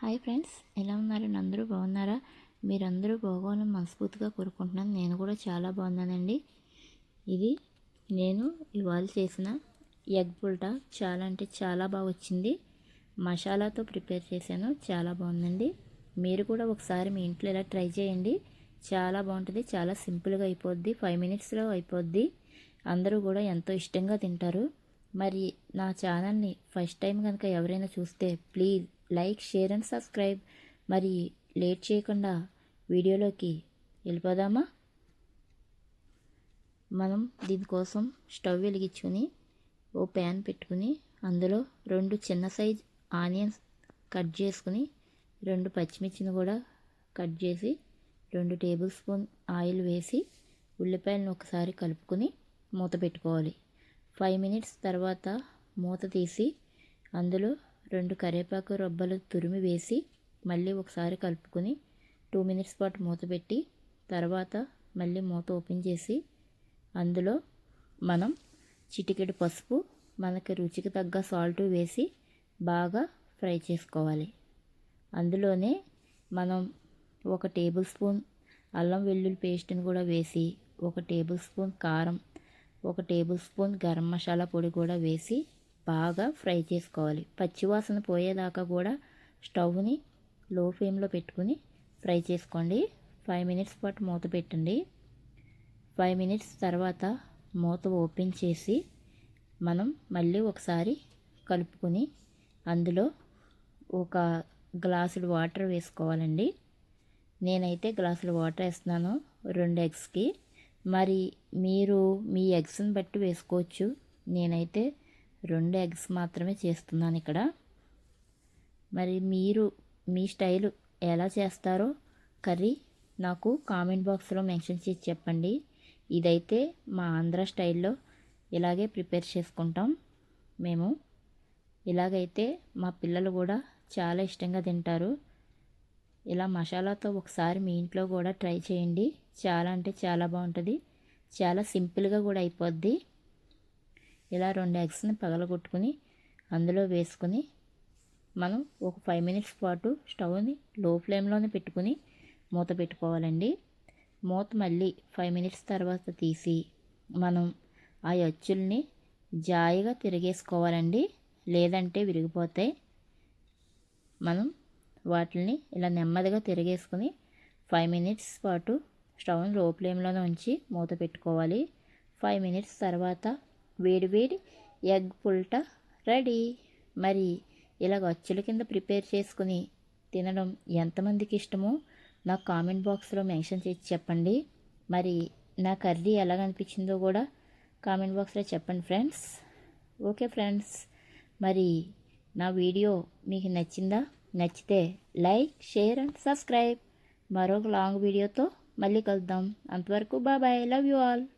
Hi friends, ఎలా ఉన్నారు? అందరూ బాగున్నారా? మీరందరూ బాగోవాలని మనస్ఫూర్తిగా కోరుకుంటున్నాను. నేను కూడా చాలా బాగున్నానండి. ఇది నేను ఇవాళ చేసిన ఎగ్ పుల్టా చాలా అంటే చాలా బాగా వచ్చింది. మసాలాతో ప్రిపేర్ చేశాను, చాలా బాగుందండి. మీరు కూడా ఒకసారి మీ ఇంట్లో ఇలా ట్రై చేయండి. చాలా బాగుంటుంది, చాలా సింపుల్గా అయిపోద్ది, 5 మినిట్స్లో అయిపోద్ది. అందరూ కూడా ఎంతో ఇష్టంగా తింటారు. మరి నా ఛానల్ని ఫస్ట్ టైం కనుక ఎవరైనా చూస్తే please like, share and subscribe. మరి లేట్ చేయకుండా వీడియోలోకి వెళ్ళిపోదామా? మనం దీనికోసం స్టవ్ వెలిగించుకొని ఓ ప్యాన్ పెట్టుకుని అందులో 2 చిన్న సైజ్ ఆనియన్స్ కట్ చేసుకుని 2 పచ్చిమిర్చిని కూడా కట్ చేసి 2 టేబుల్ స్పూన్ ఆయిల్ వేసి ఉల్లిపాయలను ఒకసారి కలుపుకొని మూత పెట్టుకోవాలి. 5 మినిట్స్ తర్వాత మూత తీసి అందులో 2 కరివేపాకు రబ్బలు తురిమి వేసి మళ్ళీ ఒకసారి కలుపుకొని 2 మినిట్స్ పాటు మూత పెట్టి తర్వాత మళ్ళీ మూత ఓపెన్ చేసి అందులో మనం చిటికెడు పసుపు, మనకి రుచికి తగ్గ సాల్ట్ వేసి బాగా ఫ్రై చేసుకోవాలి. అందులోనే మనం 1 టేబుల్ స్పూన్ అల్లం వెల్లుల్లి పేస్ట్ని కూడా వేసి 1 టేబుల్ స్పూన్ కారం, 1 టేబుల్ స్పూన్ గరం మసాలా పొడి కూడా వేసి బాగా ఫ్రై చేసుకోవాలి. పచ్చివాసన పోయేదాకా కూడా స్టవ్ని లో ఫ్లేమ్లో పెట్టుకుని ఫ్రై చేసుకోండి. 5 మినిట్స్ పాటు మూత పెట్టండి. 5 మినిట్స్ తర్వాత మూత ఓపెన్ చేసి మనం మళ్ళీ ఒకసారి కలుపుకొని అందులో 1 గ్లాసుడు వాటర్ వేసుకోవాలండి. నేనైతే గ్లాసుడు వాటర్ వేస్తున్నాను 2 ఎగ్స్కి. మరి మీరు మీ ఎగ్స్ని బట్టి వేసుకోవచ్చు. నేనైతే 2 ఎగ్స్ మాత్రమే చేస్తున్నాను ఇక్కడ. మరి మీరు మీ స్టైల్ ఎలా చేస్తారో కర్రీ నాకు కామెంట్ బాక్స్లో మెన్షన్ చేసి చెప్పండి. ఇదైతే మా ఆంధ్ర స్టైల్లో ఇలాగే ప్రిపేర్ చేసుకుంటాం మేము. ఇలాగైతే మా పిల్లలు కూడా చాలా ఇష్టంగా తింటారు. ఇలా మసాలాతో ఒకసారి మీ ఇంట్లో కూడా ట్రై చేయండి. చాలా అంటే చాలా బాగుంటుంది, చాలా సింపుల్గా కూడా అయిపోద్ది. ఇలా 2 ఎగ్స్ని పగలగొట్టుకుని అందులో వేసుకుని మనం ఒక 5 మినిట్స్ పాటు స్టవ్ని లో ఫ్లేమ్లోనే పెట్టుకుని మూత పెట్టుకోవాలండి. మూత మళ్ళీ 5 మినిట్స్ తర్వాత తీసి మనం ఆ అచ్చుల్ని జాయిగా తిరిగేసుకోవాలండి, లేదంటే విరిగిపోతాయి. మనం వాటిని ఇలా నెమ్మదిగా తిరిగేసుకుని 5 మినిట్స్ పాటు స్టవ్ని లో ఫ్లేమ్లోనే ఉంచి మూత పెట్టుకోవాలి. 5 మినిట్స్ తర్వాత వేడి ఎగ్ పుల్టా రెడీ. మరి ఇలాగ అచ్చుల కింద ప్రిపేర్ చేసుకుని తినడం ఎంతమందికి ఇష్టమో నాకు కామెంట్ బాక్స్లో మెన్షన్ చేసి చెప్పండి. మరి నా కర్రీ ఎలాగనిపించిందో కూడా కామెంట్ బాక్స్లో చెప్పండి ఫ్రెండ్స్. ఓకే ఫ్రెండ్స్, మరి నా వీడియో మీకు నచ్చిందా? నచ్చితే లైక్, షేర్ అండ్ సబ్స్క్రైబ్. మరొక లాంగ్ వీడియోతో మళ్ళీ కలుద్దాం. అంతవరకు bye bye, love you all.